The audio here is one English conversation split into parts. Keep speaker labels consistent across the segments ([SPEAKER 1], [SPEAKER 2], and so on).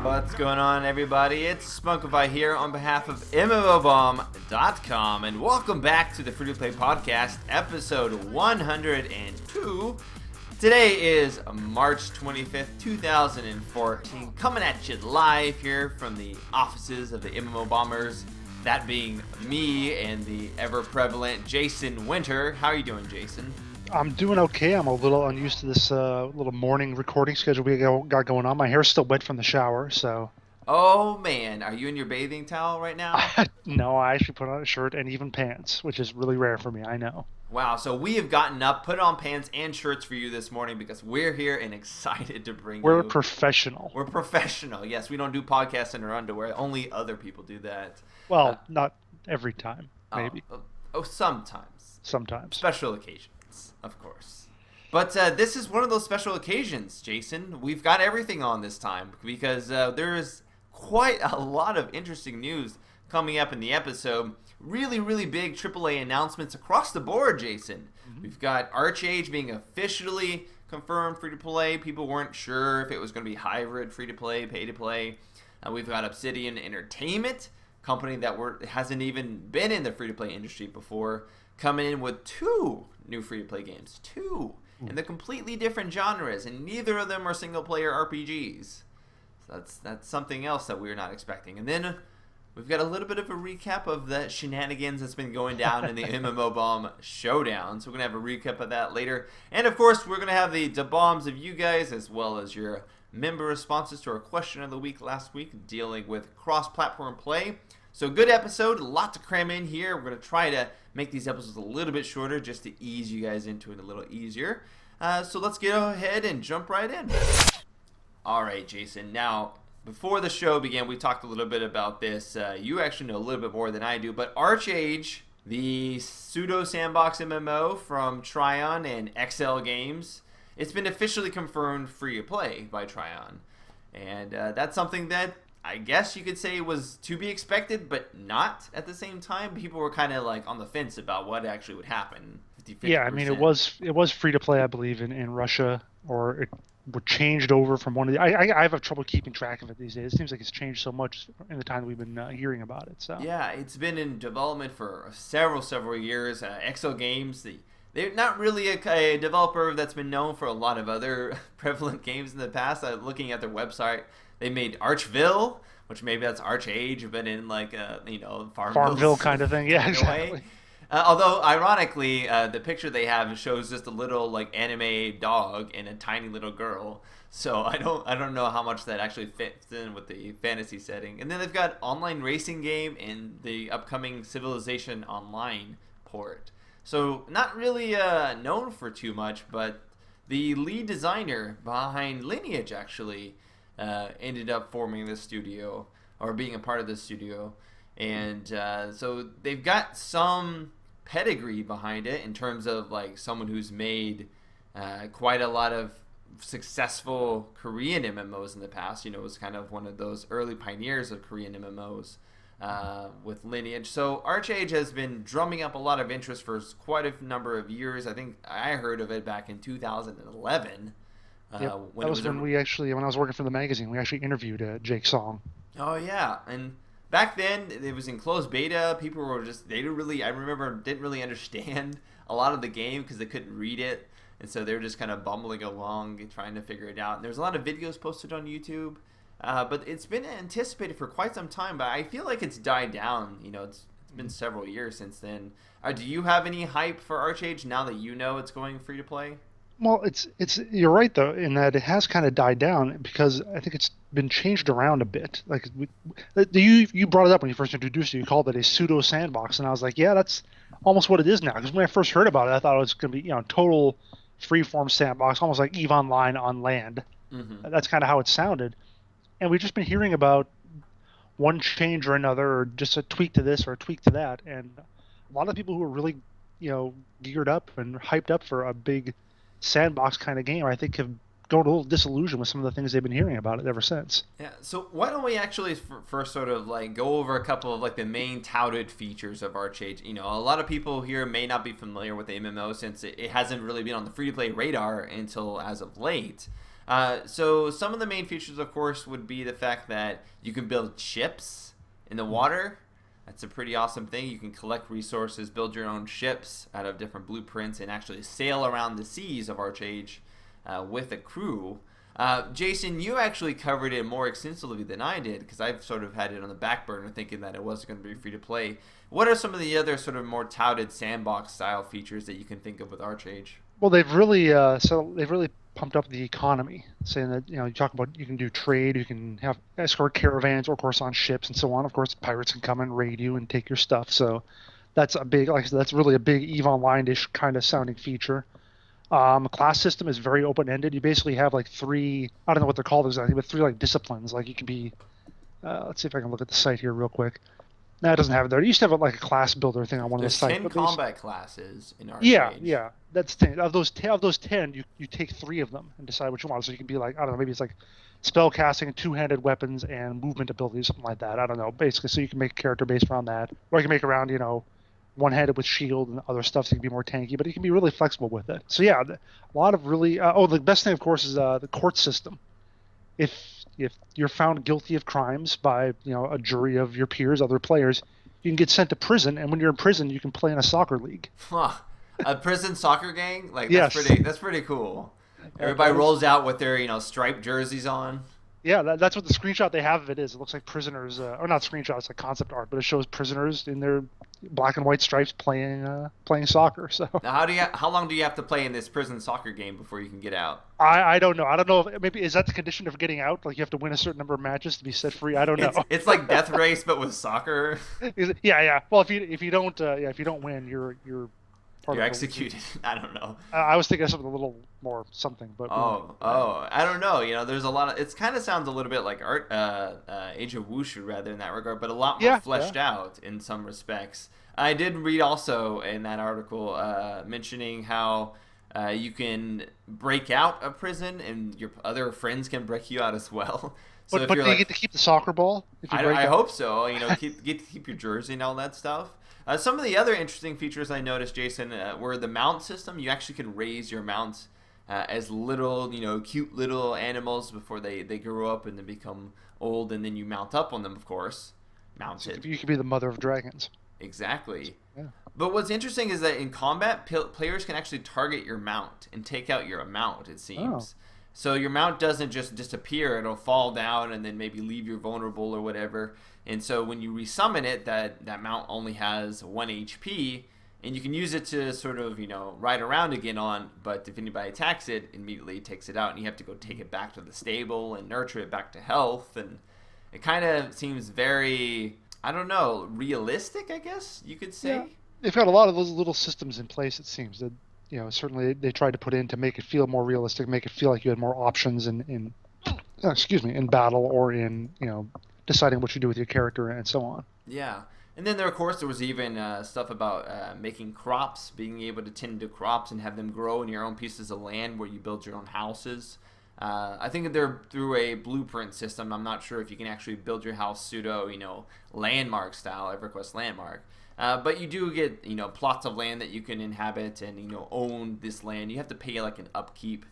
[SPEAKER 1] What's going on, everybody? It's Spunkify here on behalf of MMOBomb.com, and welcome back to the Free to Play Podcast, episode 102. Today is March 25th, 2014, coming at you live here from the offices of the MMO Bombers, that being me and the ever-prevalent Jason Winter. How are you doing, Jason?
[SPEAKER 2] I'm doing okay. I'm a little unused to this little morning recording schedule we got going on. My hair's still wet from the shower, so...
[SPEAKER 1] Oh, man. Are you in your bathing towel right now?
[SPEAKER 2] No, I actually put on a shirt and even pants, which is really rare for me, I know.
[SPEAKER 1] Wow, so we have gotten up, put on pants and shirts for you this morning because we're here and excited to bring
[SPEAKER 2] We're professional.
[SPEAKER 1] We're professional. Yes, we don't do podcasts in our underwear. Only other people do that.
[SPEAKER 2] Well, not every time, maybe.
[SPEAKER 1] Sometimes.
[SPEAKER 2] Sometimes.
[SPEAKER 1] Special occasions. Of course. But this is one of those special occasions, Jason. We've got everything on this time because there is quite a lot of interesting news coming up in the episode. Really, really big AAA announcements across the board, Jason. Mm-hmm. We've got ArcheAge being officially confirmed free-to-play. People weren't sure if it was going to be hybrid, free-to-play, pay-to-play. We've got Obsidian Entertainment, company that hasn't even been in the free-to-play industry before, coming in with two new free-to-play games. Two. And they're completely different genres, and neither of them are single-player RPGs. So that's something else that we're not expecting. And then we've got a little bit of a recap of the shenanigans that's been going down in the MMOBomb Showdown. So we're going to have a recap of that later. And, of course, we're going to have the bombs of you guys as well as your member responses to our question of the week last week dealing with cross-platform play. So good episode, a lot to cram in here. We're going to try to make these episodes a little bit shorter just to ease you guys into it a little easier. So let's get ahead and jump right in. All right, Jason. Now, before the show began, we talked a little bit about this. You actually know a little bit more than I do, but ArcheAge, the pseudo-sandbox MMO from Trion and XL Games, it's been officially confirmed free to play by Trion. And that's something that I guess you could say was to be expected, but not at the same time. People were kind of like on the fence about what actually would happen. 50%.
[SPEAKER 2] Yeah, I mean, it was free to play, I believe, in Russia, or it were changed over from one of the... I have trouble keeping track of it these days. It seems like it's changed so much in the time that we've been hearing about it. So
[SPEAKER 1] yeah, it's been in development for several years. XL Games, they're not really a developer that's been known for a lot of other prevalent games in the past. Looking at their website, they made Archville, which maybe that's ArcheAge, but in like
[SPEAKER 2] Farmville kind of thing. Yeah, exactly.
[SPEAKER 1] Although ironically, the picture they have shows just a little like anime dog and a tiny little girl. So I don't know how much that actually fits in with the fantasy setting. And then they've got online racing game and the upcoming Civilization Online port. So not really known for too much, but the lead designer behind Lineage actually ended up forming this studio or being a part of this studio. And so they've got some pedigree behind it in terms of like someone who's made quite a lot of successful Korean MMOs in the past. You know, was kind of one of those early pioneers of Korean MMOs with Lineage. So ArcheAge has been drumming up a lot of interest for quite a number of years. I think I heard of it back in 2011.
[SPEAKER 2] Yep. That was when when I was working for the magazine, we actually interviewed Jake Song.
[SPEAKER 1] Oh yeah, and back then it was in closed beta. People were didn't really understand a lot of the game because they couldn't read it, and so they were just kind of bumbling along and trying to figure it out. And there's a lot of videos posted on YouTube, but it's been anticipated for quite some time. But I feel like it's died down. You know, it's been several years since then. Do you have any hype for ArcheAge now that you know it's going free to play?
[SPEAKER 2] Well, it's you're right though in that it has kind of died down because I think it's been changed around a bit. Like you brought it up when you first introduced it. You called it a pseudo sandbox, and I was like, yeah, that's almost what it is now. Because when I first heard about it, I thought it was going to be total freeform sandbox, almost like EVE Online on land. Mm-hmm. That's kind of how it sounded. And we've just been hearing about one change or another, or just a tweak to this or a tweak to that, and a lot of people who are really geared up and hyped up for a big sandbox kind of game, I think, have grown a little disillusioned with some of the things they've been hearing about it ever since.
[SPEAKER 1] Yeah, so why don't we actually first sort of like go over a couple of like the main touted features of ArcheAge? You know, a lot of people here may not be familiar with the MMO since it hasn't really been on the free-to-play radar until as of late. So some of the main features, of course, would be the fact that you can build ships in the water. That's a pretty awesome thing. You can collect resources, build your own ships out of different blueprints, and actually sail around the seas of ArcheAge with a crew. Jason, you actually covered it more extensively than I did because I've sort of had it on the back burner thinking that it wasn't going to be free to play. What are some of the other sort of more touted sandbox style features that you can think of with ArcheAge?
[SPEAKER 2] Well, they've really pumped up the economy, saying that you talk about you can do trade, you can have escort caravans, or of course on ships and so on. Of course, pirates can come and raid you and take your stuff. So that's a big, like I said, that's really a big EVE Online-ish kind of sounding feature. Class system is very open-ended. You basically have like three, I don't know what they're called exactly, but three like disciplines. Like you can be, let's see if I can look at the site here real quick. No, it doesn't have it there. It used to have like a class builder thing on one of the sites.
[SPEAKER 1] There's 10 combat classes in ArcheAge.
[SPEAKER 2] Yeah. That's 10. Of those 10, you take 3 of them and decide what you want. So you can be like, I don't know, maybe it's like spell casting, two-handed weapons, and movement abilities, something like that. I don't know. Basically, so you can make a character based around that. Or you can make around, one-handed with shield and other stuff, so you can be more tanky, but you can be really flexible with it. So yeah, a lot of really... the best thing, of course, is the court system. If you're found guilty of crimes by a jury of your peers, other players, you can get sent to prison, and when you're in prison, you can play in a soccer league.
[SPEAKER 1] Huh. A prison soccer gang? Like
[SPEAKER 2] yes.
[SPEAKER 1] That's pretty cool. Everybody rolls out with their striped jerseys on.
[SPEAKER 2] Yeah, that's what the screenshot they have of it is. It looks like prisoners, or not screenshot, it's like concept art, but it shows prisoners in their black and white stripes playing soccer. So
[SPEAKER 1] now, how long do you have to play in this prison soccer game before you can get out?
[SPEAKER 2] I don't know. I don't know if maybe is that the condition of getting out? Like you have to win a certain number of matches to be set free. I don't know.
[SPEAKER 1] It's like Death Race but with soccer.
[SPEAKER 2] Yeah. Well, if you don't win, you're
[SPEAKER 1] you're executed. I don't know.
[SPEAKER 2] I was thinking of something a little more something, but
[SPEAKER 1] I don't know. There's a lot of. It kind of sounds a little bit like Age of Wushu rather in that regard, but a lot more fleshed out in some respects. I did read also in that article mentioning how you can break out of prison and your other friends can break you out as well.
[SPEAKER 2] So but do you get to keep the soccer ball?
[SPEAKER 1] I hope so. Get to keep your jersey and all that stuff. Some of the other interesting features I noticed, Jason, were the mount system. You actually can raise your mounts as little, cute little animals before they grow up and they become old, and then you mount up on them, of course. Mounted.
[SPEAKER 2] So you could be the mother of dragons.
[SPEAKER 1] Exactly.
[SPEAKER 2] Yeah.
[SPEAKER 1] But what's interesting is that in combat, players can actually target your mount and take out your mount, it seems. Oh. So your mount doesn't just disappear. It'll fall down and then maybe leave you vulnerable or whatever. And so when you resummon it, that mount only has 1 HP, and you can use it to sort of, ride around again on, but if anybody attacks it, immediately it takes it out, and you have to go take it back to the stable and nurture it back to health, and it kind of seems very, I don't know, realistic, I guess you could say.
[SPEAKER 2] Yeah. They've got a lot of those little systems in place, it seems, that, certainly they tried to put in to make it feel more realistic, make it feel like you had more options in battle or in, deciding what you do with your character and so on.
[SPEAKER 1] Yeah. And then of course there was even stuff about making crops, being able to tend to crops and have them grow in your own pieces of land where you build your own houses. I think they're through a blueprint system. I'm not sure if you can actually build your house pseudo, landmark style, EverQuest Landmark. But you do get, plots of land that you can inhabit and, own this land. You have to pay like an upkeep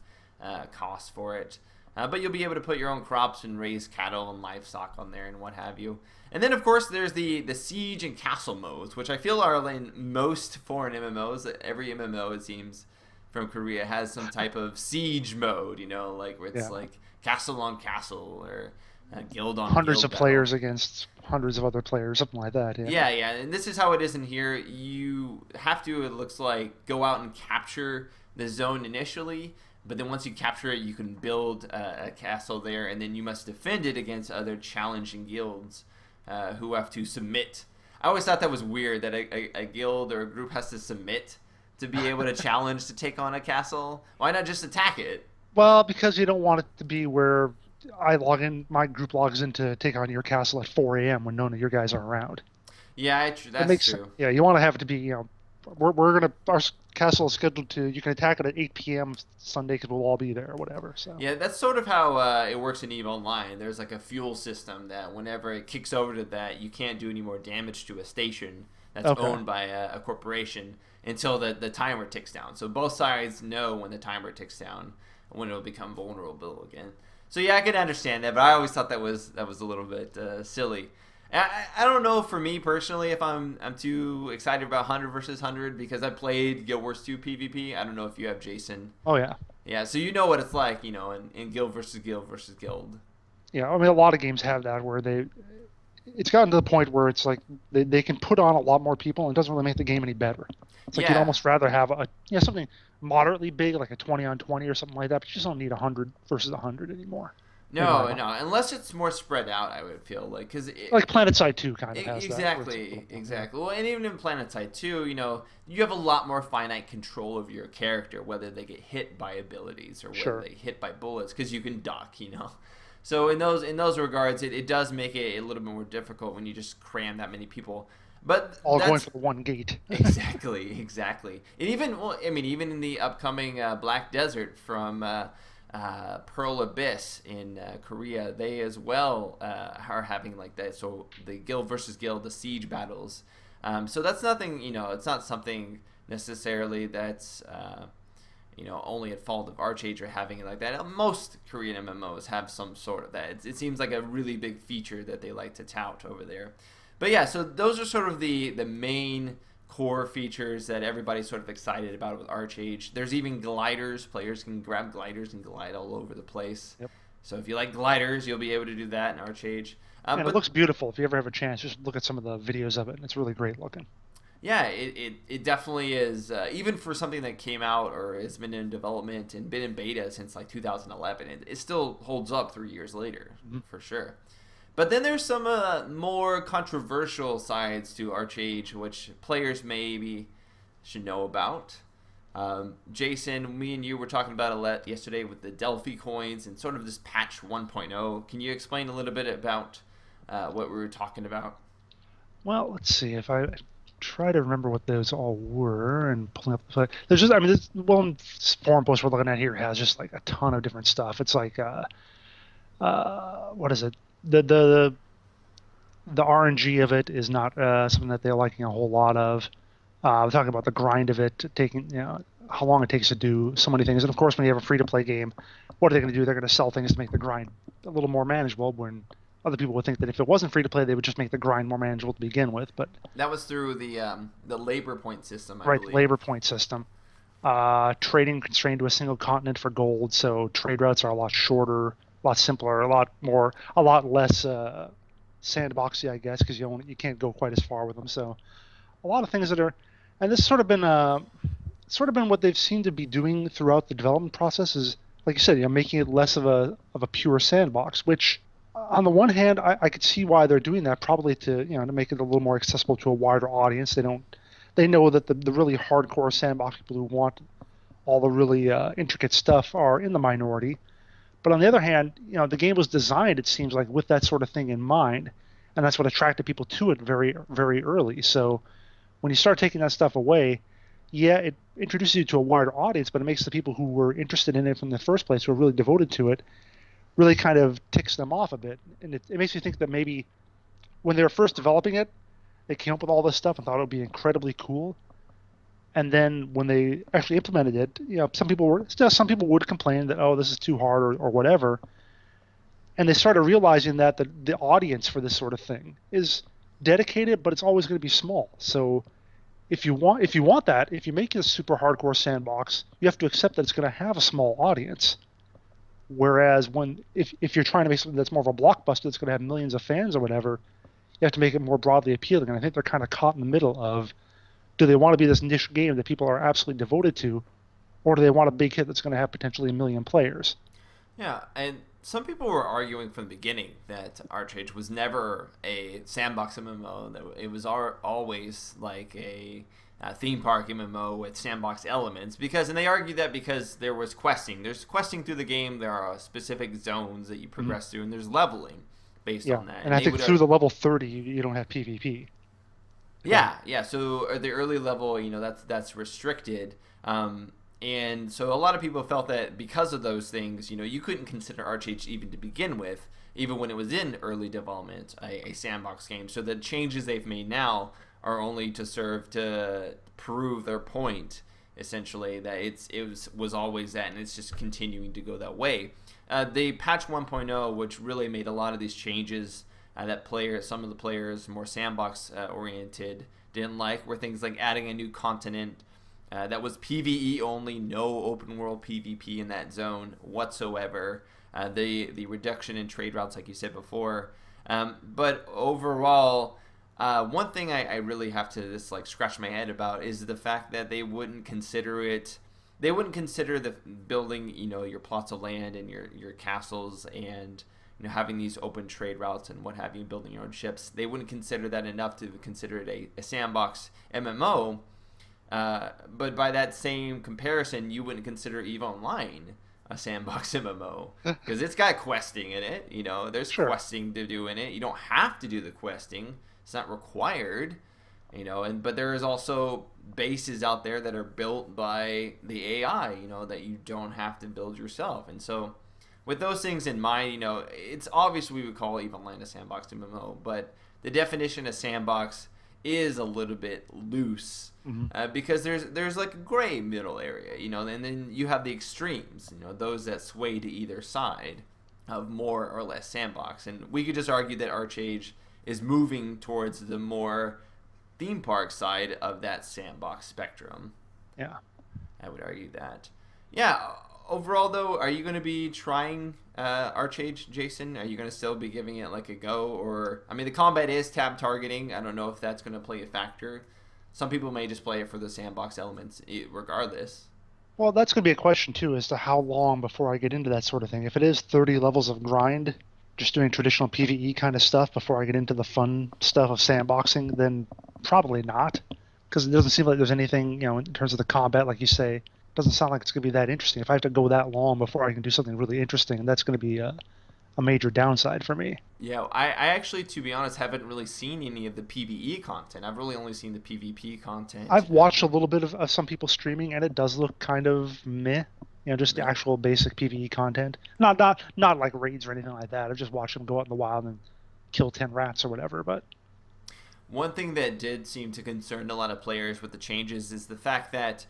[SPEAKER 1] cost for it. But you'll be able to put your own crops and raise cattle and livestock on there and what have you. And then, of course, there's the siege and castle modes, which I feel are in most foreign MMOs. Every MMO, it seems, from Korea has some type of siege mode, like where it's like castle on castle or guild on
[SPEAKER 2] hundreds
[SPEAKER 1] guild
[SPEAKER 2] of players against hundreds of other players, something like that.
[SPEAKER 1] Yeah, and this is how it is in here. You have to, it looks like, go out and capture the zone initially. But then once you capture it, you can build a castle there, and then you must defend it against other challenging guilds who have to submit. I always thought that was weird, that a guild or a group has to submit to be able to challenge to take on a castle. Why not just attack it?
[SPEAKER 2] Well, because you don't want it to be where my group logs in to take on your castle at 4 a.m. when none of your guys are around.
[SPEAKER 1] Yeah, that's true.
[SPEAKER 2] Yeah, you want to have it to be, our castle is scheduled to, you can attack it at 8 p.m. Sunday because we'll all be there or whatever. So
[SPEAKER 1] Yeah, that's sort of how it works in EVE Online. There's like a fuel system that whenever it kicks over to that, you can't do any more damage to a station that's
[SPEAKER 2] okay,
[SPEAKER 1] owned by a corporation until the timer ticks down. So both sides know when the timer ticks down when it'll become vulnerable again. So yeah, I can understand that, but I always thought that was a little bit silly. I don't know for me personally if I'm too excited about 100 versus 100 because I played Guild Wars 2 PvP. I don't know if you have, Jason.
[SPEAKER 2] oh yeah.
[SPEAKER 1] Yeah, so you know what it's like, in guild versus guild versus guild.
[SPEAKER 2] Yeah, I mean, a lot of games have that where it's gotten to the point where it's like they can put on a lot more people and it doesn't really make the game any better. It's like you'd
[SPEAKER 1] Yeah,
[SPEAKER 2] almost rather have something moderately big like a 20 on 20 or something like that, but you just don't need 100 versus 100 anymore. In my
[SPEAKER 1] no,
[SPEAKER 2] mind.
[SPEAKER 1] no, unless it's more spread out, I would feel like because
[SPEAKER 2] Like PlanetSide 2 kind of has that. Where it's a
[SPEAKER 1] exactly,
[SPEAKER 2] little more, yeah.
[SPEAKER 1] exactly. Well, and even in PlanetSide 2, you have a lot more finite control of your character, whether they get hit by abilities or whether
[SPEAKER 2] Sure.
[SPEAKER 1] they hit by bullets, because you can duck. So in those regards, it does make it a little bit more difficult when you just cram that many people. But
[SPEAKER 2] All going
[SPEAKER 1] that's
[SPEAKER 2] for the one gate.
[SPEAKER 1] exactly. And even well, I mean, even in the upcoming Black Desert from Pearl Abyss in Korea, they as well are having like that. So the guild versus guild, the siege battles. So that's nothing. It's not something necessarily that's only at fault of ArcheAge or having it like that. Most Korean MMOs have some sort of that. It seems like a really big feature that they like to tout over there. But yeah, so those are sort of the main core features that everybody's sort of excited about with ArcheAge. There's even gliders. Players can grab gliders and glide all over the place.
[SPEAKER 2] Yep.
[SPEAKER 1] So if you like gliders, you'll be able to do that in ArcheAge.
[SPEAKER 2] And it
[SPEAKER 1] But
[SPEAKER 2] looks beautiful. If you ever have a chance, just look at some of the videos of it, and it's really great looking.
[SPEAKER 1] yeah, it definitely is. Even for something that came out or has been in development and been in beta since like 2011, it still holds up 3 years later,
[SPEAKER 2] Mhm.
[SPEAKER 1] for sure. But then there's some more controversial sides to ArcheAge, which players maybe should know about. Jason, me and you were talking about it yesterday with the Delphi coins and sort of this patch 1.0. Can you explain a little bit about what we were talking about?
[SPEAKER 2] Well, let's see if I try to remember what those all were and pulling up the. There's just, I mean, this one forum post we're looking at here has just like a ton of different stuff. It's like, what is it? The RNG of it is not something that they're liking a whole lot of. We're talking about the grind of it, taking how long it takes to do so many things, and of course, when you have a free-to-play game, what are they going to do? They're going to sell things to make the grind a little more manageable. When other people would think that if it wasn't free-to-play, they would just make the grind more manageable to begin with. But
[SPEAKER 1] That was through the labor point system, I
[SPEAKER 2] right,
[SPEAKER 1] believe.
[SPEAKER 2] labor point system, trading constrained to a single continent for gold, so trade routes are a lot shorter, a lot simpler, a lot less sandboxy, I guess, because you can't go quite as far with them. So a lot of things that are, and this has sort of been what they've seemed to be doing throughout the development process is, like you said, making it less of a pure sandbox. Which, on the one hand, I could see why they're doing that, probably to make it a little more accessible to a wider audience. They know that the really hardcore sandbox people who want all the really intricate stuff are in the minority. But on the other hand, the game was designed, it seems like, with that sort of thing in mind, and that's what attracted people to it very, very early. So when you start taking that stuff away, yeah, it introduces you to a wider audience, but it makes the people who were interested in it from the first place, who are really devoted to it, really kind of ticks them off a bit. And it makes me think that maybe when they were first developing it, they came up with all this stuff and thought it would be incredibly cool. And then when they actually implemented it, some people would complain that, oh, this is too hard or whatever. And they started realizing that the audience for this sort of thing is dedicated, but it's always going to be small. So if you want that, if you make it a super hardcore sandbox, you have to accept that it's going to have a small audience. Whereas if you're trying to make something that's more of a blockbuster that's going to have millions of fans or whatever, you have to make it more broadly appealing. And I think they're kind of caught in the middle of, do they want to be this niche game that people are absolutely devoted to, or do they want a big hit that's going to have potentially a million players?
[SPEAKER 1] Yeah, and some people were arguing from the beginning that ArcheAge was never a sandbox MMO. That it was always like a theme park MMO with sandbox elements. And they argued that because there was questing. There's questing through the game. There are specific zones that you progress through, and there's leveling based
[SPEAKER 2] Yeah,
[SPEAKER 1] on that.
[SPEAKER 2] and I think through the level 30, you don't have PvP.
[SPEAKER 1] Yeah. So the early level, that's restricted. And so a lot of people felt that because of those things, you couldn't consider ArcheAge even to begin with, even when it was in early development, a sandbox game. So the changes they've made now are only to serve to prove their point, essentially, that was always that, and it's just continuing to go that way. The patch 1.0, which really made a lot of these changes that some of the players more sandbox oriented didn't like, were things like adding a new continent that was PvE only, no open world PvP in that zone whatsoever. The reduction in trade routes, like you said before. But overall, one thing I really have to just scratch my head about is the fact that they wouldn't consider it. They wouldn't consider the building, your plots of land and your castles and having these open trade routes and what have you, building your own ships. They wouldn't consider that enough to consider it a sandbox MMO. But by that same comparison, you wouldn't consider EVE Online a sandbox MMO because it's got questing in it. There's questing to do in it. You don't have to do the questing; it's not required. But there is also bases out there that are built by the AI. That you don't have to build yourself. And so, with those things in mind, it's obvious we would call EVE Online a sandbox MMO, but the definition of sandbox is a little bit loose because there's like a gray middle area, and then you have the extremes, those that sway to either side of more or less sandbox. And we could just argue that ArcheAge is moving towards the more theme park side of that sandbox spectrum.
[SPEAKER 2] Yeah,
[SPEAKER 1] I would argue that. Yeah. Overall, though, are you going to be trying ArcheAge, Jason? Are you going to still be giving it a go? Or, the combat is tab targeting. I don't know if that's going to play a factor. Some people may just play it for the sandbox elements regardless.
[SPEAKER 2] Well, that's going to be a question, too, as to how long before I get into that sort of thing. If it is 30 levels of grind, just doing traditional PvE kind of stuff before I get into the fun stuff of sandboxing, then probably not. Because it doesn't seem like there's anything, in terms of the combat, like you say, doesn't sound like it's going to be that interesting. If I have to go that long before I can do something really interesting, that's going to be a major downside for me.
[SPEAKER 1] Yeah, I actually, to be honest, haven't really seen any of the PvE content. I've really only seen the PvP content.
[SPEAKER 2] I've watched a little bit of some people streaming, and it does look kind of meh. Just the actual basic PvE content. Not like raids or anything like that. I've just watched them go out in the wild and kill 10 rats or whatever, but...
[SPEAKER 1] One thing that did seem to concern a lot of players with the changes is the fact that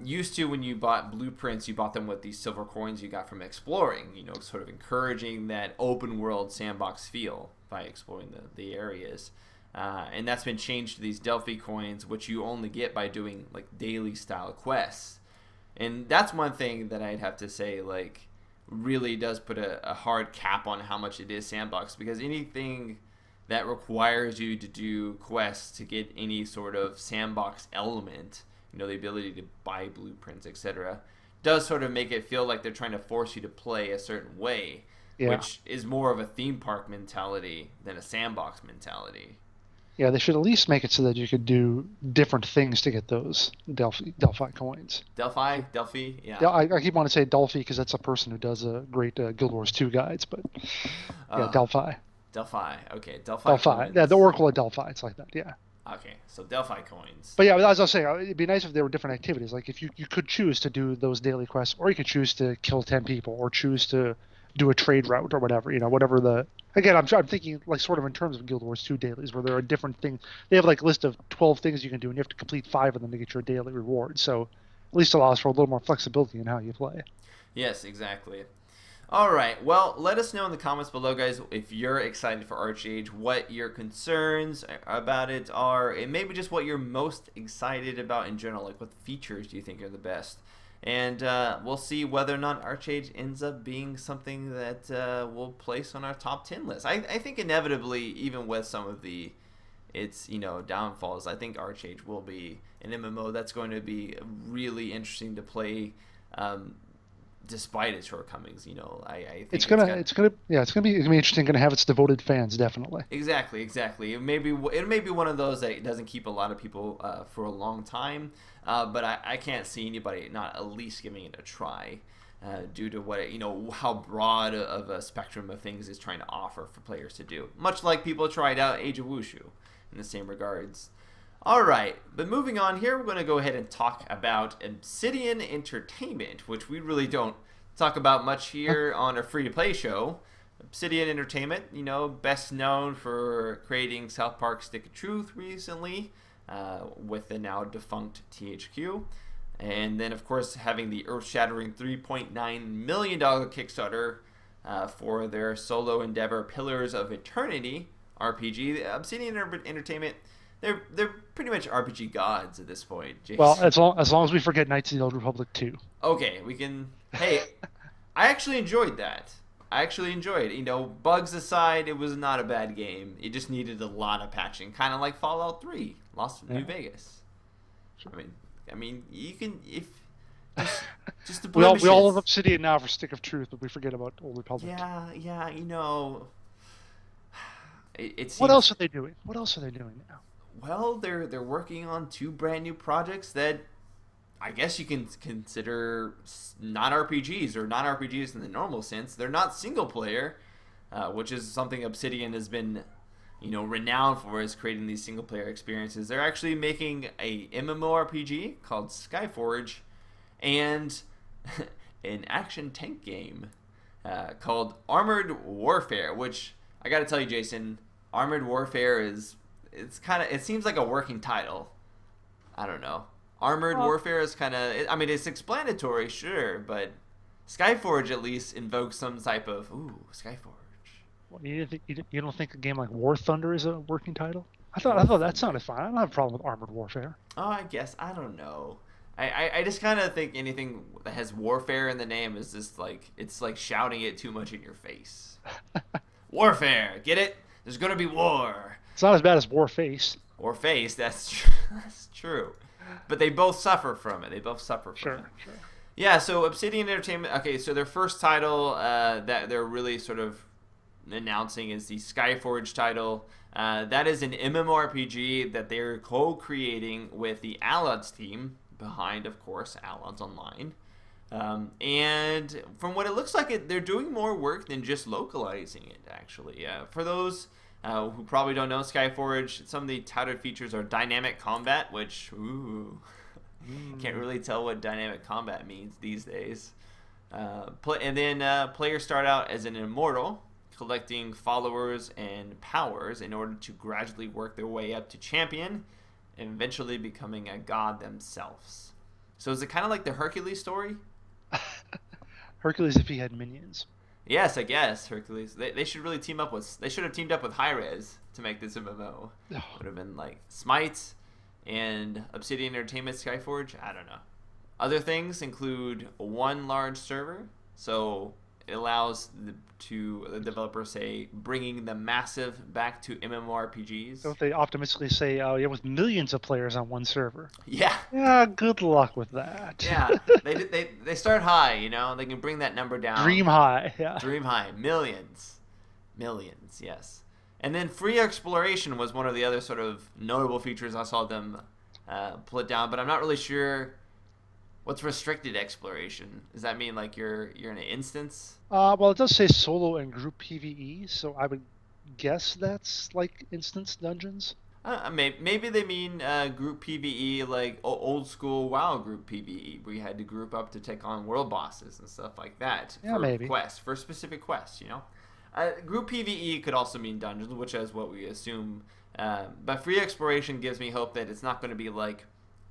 [SPEAKER 1] used to, when you bought blueprints, you bought them with these silver coins you got from exploring, sort of encouraging that open world sandbox feel by exploring the areas. And that's been changed to these Delphi coins, which you only get by doing daily style quests. And that's one thing that I'd have to say really does put a hard cap on how much it is sandbox, because anything that requires you to do quests to get any sort of sandbox element, the ability to buy blueprints, etc., does sort of make it feel like they're trying to force you to play a certain way, which is more of a theme park mentality than a sandbox mentality.
[SPEAKER 2] Yeah, they should at least make it so that you could do different things to get those Delphi coins.
[SPEAKER 1] Delphi,
[SPEAKER 2] yeah. I keep wanting to say Delphi because that's a person who does great Guild Wars 2 guides, but Delphi.
[SPEAKER 1] Delphi, okay, Delphi.
[SPEAKER 2] Coins. Yeah, the Oracle of Delphi. It's like that, yeah.
[SPEAKER 1] Okay, so Delphi coins.
[SPEAKER 2] But yeah, as I was saying, it'd be nice if there were different activities. Like if you could choose to do those daily quests, or you could choose to kill 10 people, or choose to do a trade route or whatever. Whatever the... Again, I'm thinking sort of in terms of Guild Wars 2 dailies, where there are different things. They have a list of 12 things you can do, and you have to complete 5 of them to get your daily reward. So at least allows for a little more flexibility in how you play.
[SPEAKER 1] Yes, exactly. All right. Well, let us know in the comments below, guys, if you're excited for ArcheAge, what your concerns about it are, and maybe just what you're most excited about in general. What features do you think are the best? And we'll see whether or not ArcheAge ends up being something that we'll place on our top 10 list. I think inevitably, even with some of its downfalls, I think ArcheAge will be an MMO that's going to be really interesting to play. Despite its shortcomings, I think
[SPEAKER 2] it's gonna be interesting. Gonna have its devoted fans, definitely.
[SPEAKER 1] Exactly. It may be one of those that doesn't keep a lot of people for a long time, but I can't see anybody not at least giving it a try, due to what how broad of a spectrum of things it's trying to offer for players to do. Much like people tried out Age of Wushu in the same regards. All right, but moving on here, we're going to go ahead and talk about Obsidian Entertainment, which we really don't talk about much here on a free-to-play show. Obsidian Entertainment, best known for creating South Park Stick of Truth recently, with the now defunct THQ. And then, of course, having the earth-shattering $3.9 million Kickstarter for their solo endeavor Pillars of Eternity RPG. Obsidian Entertainment, they're pretty much RPG gods at this point, Jason.
[SPEAKER 2] Well, as long as we forget Knights of the Old Republic 2.
[SPEAKER 1] Okay, we can... Hey, I actually enjoyed that. Bugs aside, it was not a bad game. It just needed a lot of patching, kind of like Fallout 3, Lost New Vegas.
[SPEAKER 2] Sure.
[SPEAKER 1] I mean, you can just the
[SPEAKER 2] we
[SPEAKER 1] blemishes.
[SPEAKER 2] all love Obsidian now for Stick of Truth, but we forget about Old Republic.
[SPEAKER 1] Yeah. It seems,
[SPEAKER 2] what else are they doing? Now?
[SPEAKER 1] Well, they're working on 2 brand new projects that I guess you can consider not RPGs or not RPGs in the normal sense. They're not single player, which is something Obsidian has been, renowned for, is creating these single player experiences. They're actually making a MMORPG called Skyforge and an action tank game called Armored Warfare, which I got to tell you, Jason, Armored Warfare it seems like a working title. I don't know. Armored Warfare is kind of, it's explanatory, sure, but Skyforge at least invokes some type of, Skyforge.
[SPEAKER 2] Well, you don't think a game like War Thunder is a working title? I thought that sounded fine. I don't have a problem with Armored Warfare.
[SPEAKER 1] Oh, I guess. I don't know. I just kind of think anything that has warfare in the name is just like, it's like shouting it too much in your face. Warfare, get it? There's going to be war.
[SPEAKER 2] It's not as bad as Warface.
[SPEAKER 1] Warface, that's true. But they both suffer from it. Sure. Yeah, so Obsidian Entertainment, okay, so their first title that they're really sort of announcing is the Skyforge title. That is an MMORPG that they're co-creating with the Alliance team behind, of course, Albion Online. And from what it looks like, they're doing more work than just localizing it, actually. For those who probably don't know Skyforge, some of the touted features are dynamic combat, which, can't really tell what dynamic combat means these days. And then players start out as an immortal, collecting followers and powers in order to gradually work their way up to champion and eventually becoming a god themselves. So is it kind of like the Hercules story?
[SPEAKER 2] Hercules if he had minions.
[SPEAKER 1] Yes, I guess Hercules. They should really team up with. They should have teamed up with Hi-Rez to make this MMO. Would have been like Smite and Obsidian Entertainment Skyforge. I don't know. Other things include one large server, so it allows the developers say bringing the massive back to MMORPGs.
[SPEAKER 2] Don't they optimistically say, with millions of players on one server?
[SPEAKER 1] Yeah.
[SPEAKER 2] Yeah. Good luck with that.
[SPEAKER 1] Yeah. They start high, They can bring that number down.
[SPEAKER 2] Dream high. Yeah.
[SPEAKER 1] Dream high. Millions. Yes. And then free exploration was one of the other sort of notable features I saw them pull it down, but I'm not really sure. What's restricted exploration? Does that mean like you're in an instance?
[SPEAKER 2] Well, it does say solo and group PvE, so I would guess that's like instance dungeons.
[SPEAKER 1] Maybe they mean group PvE, like old school WoW group PvE, where you had to group up to take on world bosses and stuff like that.
[SPEAKER 2] Yeah, maybe.
[SPEAKER 1] For specific quests, Group PvE could also mean dungeons, which is what we assume. But free exploration gives me hope that it's not going to be like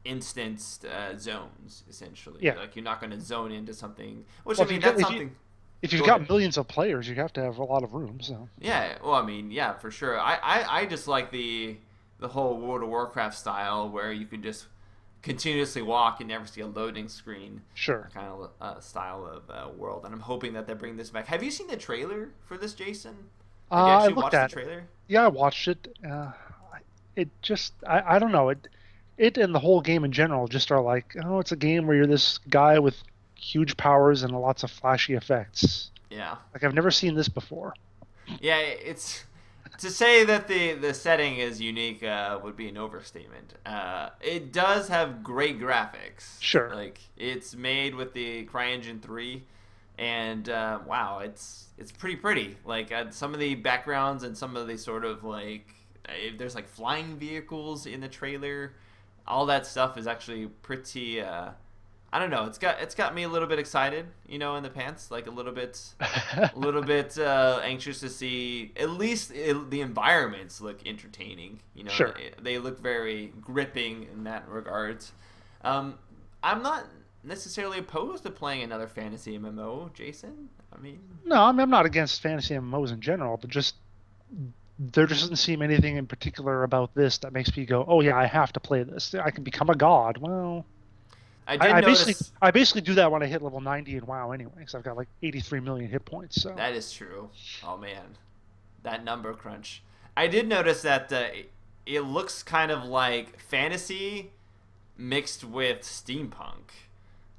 [SPEAKER 1] instanced zones, essentially.
[SPEAKER 2] Yeah.
[SPEAKER 1] Like you're not going to zone into something. Which
[SPEAKER 2] Well,
[SPEAKER 1] that's something.
[SPEAKER 2] If you've got millions of players, you have to have a lot of room. So.
[SPEAKER 1] Yeah. Well, yeah, for sure. I just like the whole World of Warcraft style where you can just continuously walk and never see a loading screen.
[SPEAKER 2] Sure.
[SPEAKER 1] Kind of style of world, and I'm hoping that they bring this back. Have you seen the trailer for this, Jason? Have you actually watched the trailer?
[SPEAKER 2] Yeah, I watched it. It just, I don't know. It and the whole game in general just are like, it's a game where you're this guy with huge powers and lots of flashy effects.
[SPEAKER 1] Yeah.
[SPEAKER 2] Like, I've never seen this before.
[SPEAKER 1] Yeah, it's... To say that the setting is unique would be an overstatement. It does have great graphics.
[SPEAKER 2] Sure.
[SPEAKER 1] Like, it's made with the CryEngine 3, and wow, it's pretty pretty. Like, some of the backgrounds and some of the sort of, like, there's like flying vehicles in the trailer. All that stuff is actually pretty. I don't know. It's got me a little bit excited, in the pants, like a little bit anxious to see. At least the environments look entertaining.
[SPEAKER 2] Sure.
[SPEAKER 1] They look very gripping in that regards. I'm not necessarily opposed to playing another fantasy MMO, Jason.
[SPEAKER 2] No, I'm not against fantasy MMOs in general, but just there just doesn't seem anything in particular about this that makes me go, oh yeah, I have to play this. I can become a god. Well, I basically do that when I hit level 90 in WoW anyway, because I've got like 83 million hit points. So
[SPEAKER 1] that is true. Oh man, that number crunch. I did notice that it looks kind of like fantasy mixed with steampunk.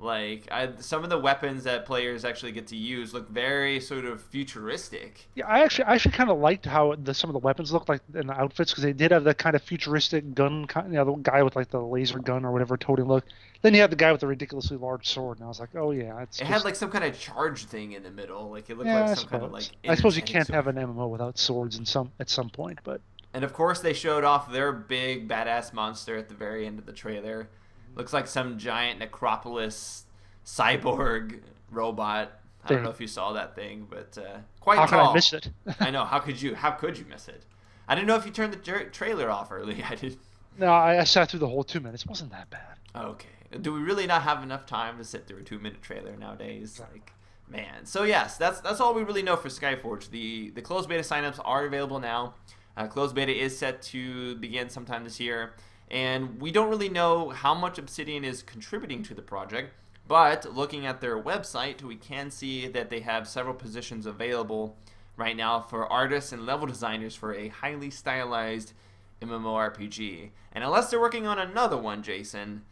[SPEAKER 1] Like some of the weapons that players actually get to use look very sort of futuristic.
[SPEAKER 2] Yeah, I actually kind of liked how some of the weapons looked like in the outfits, because they did have that kind of futuristic gun, the guy with like the laser gun or whatever toting look. Then you had the guy with the ridiculously large sword, and I was like, oh yeah, it
[SPEAKER 1] had like some kind of charge thing in the middle. Like it looked like some kind of like.
[SPEAKER 2] I suppose you can't have an MMO without swords at some point, but.
[SPEAKER 1] And of course, they showed off their big badass monster at the very end of the trailer. Looks like some giant necropolis cyborg robot. I don't know if you saw that thing, but quite tall.
[SPEAKER 2] How could I miss it?
[SPEAKER 1] I know. How could you miss it? I didn't know if you turned the trailer off early. I did.
[SPEAKER 2] No, I sat through the whole 2 minutes. It wasn't that bad.
[SPEAKER 1] Okay. Do we really not have enough time to sit through a 2-minute trailer nowadays?
[SPEAKER 2] Right.
[SPEAKER 1] Like, man. So yes, that's all we really know for Skyforge. The closed beta signups are available now. Closed beta is set to begin sometime this year. And we don't really know how much Obsidian is contributing to the project, but looking at their website, we can see that they have several positions available right now for artists and level designers for a highly stylized MMORPG. And unless they're working on another one, Jason,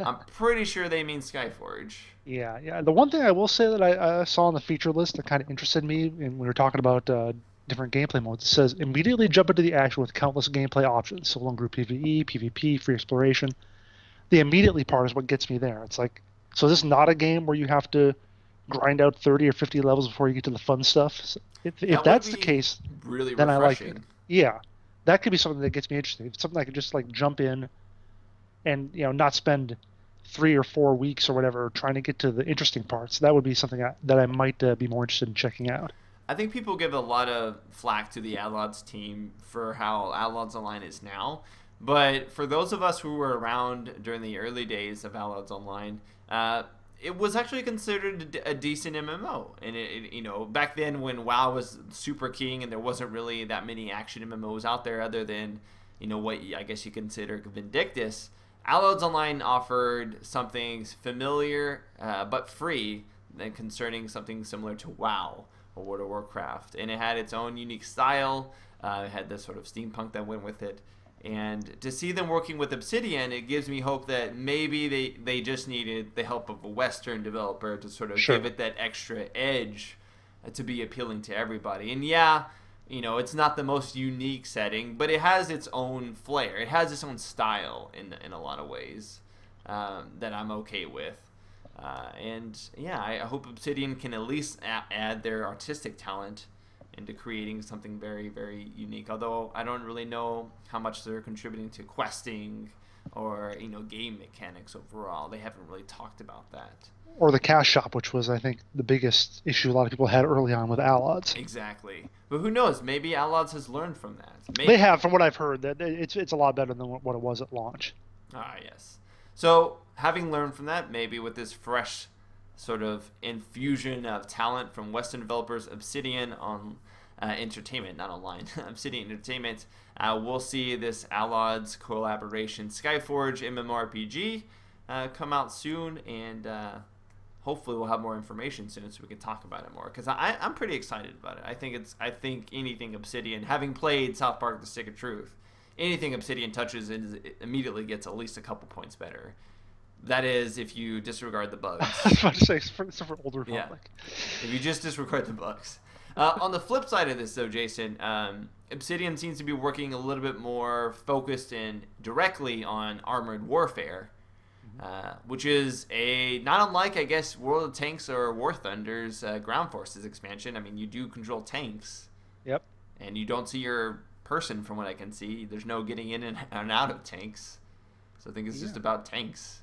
[SPEAKER 1] I'm pretty sure they mean Skyforge.
[SPEAKER 2] Yeah. The one thing I will say that I saw on the feature list that kind of interested me, and we were talking about different gameplay modes. It says immediately jump into the action with countless gameplay options: solo and group PvE, PvP, free exploration. The immediately part is what gets me there. It's like, so this is not a game where you have to grind out 30 or 50 levels before you get to the fun stuff. So if that's the case,
[SPEAKER 1] really
[SPEAKER 2] then
[SPEAKER 1] refreshing.
[SPEAKER 2] I like it. Yeah, that could be something that gets me interested. If it's something I could just like jump in and not spend 3 or 4 weeks or whatever trying to get to the interesting parts. That would be something that I might be more interested in checking out.
[SPEAKER 1] I think people give a lot of flack to the Outlaws team for how Outlaws Online is now. But for those of us who were around during the early days of Outlaws Online, it was actually considered a decent MMO. And back then when WoW was super king and there wasn't really that many action MMOs out there other than, what I guess you consider Vindictus, Outlaws Online offered something familiar but free concerning something similar to WoW or World of Warcraft. And it had its own unique style. It had this sort of steampunk that went with it. And to see them working with Obsidian, it gives me hope that maybe they just needed the help of a Western developer to sort of give it that extra edge to be appealing to everybody. And yeah, it's not the most unique setting, but it has its own flair. It has its own style in a lot of ways that I'm okay with. And yeah, I hope Obsidian can at least add their artistic talent into creating something very, very unique. Although I don't really know how much they're contributing to questing or game mechanics overall. They haven't really talked about that.
[SPEAKER 2] Or the cash shop, which was, I think, the biggest issue a lot of people had early on with Outlaws.
[SPEAKER 1] Exactly. But who knows? Maybe Outlaws has learned from that. Maybe.
[SPEAKER 2] They have, from what I've heard. That it's a lot better than what it was at launch.
[SPEAKER 1] Ah, yes. So, having learned from that, maybe with this fresh sort of infusion of talent from Western developers, Obsidian on Entertainment, not online, Obsidian Entertainment, we'll see this Outlaws collaboration Skyforge MMORPG come out soon, and hopefully we'll have more information soon so we can talk about it more, because I'm pretty excited about it. I think anything Obsidian, having played South Park: The Stick of Truth, anything Obsidian touches it immediately gets at least a couple points better. That is, if you disregard the bugs.
[SPEAKER 2] I was about to say, for older public.
[SPEAKER 1] If you just disregard the bugs. On the flip side of this, though, Jason, Obsidian seems to be working a little bit more focused and directly on armored warfare, which is not unlike, I guess, World of Tanks or War Thunder's Ground Forces expansion. I mean, you do control tanks.
[SPEAKER 2] Yep.
[SPEAKER 1] And you don't see your person from what I can see. There's no getting in and out of tanks. So I think it's just about tanks.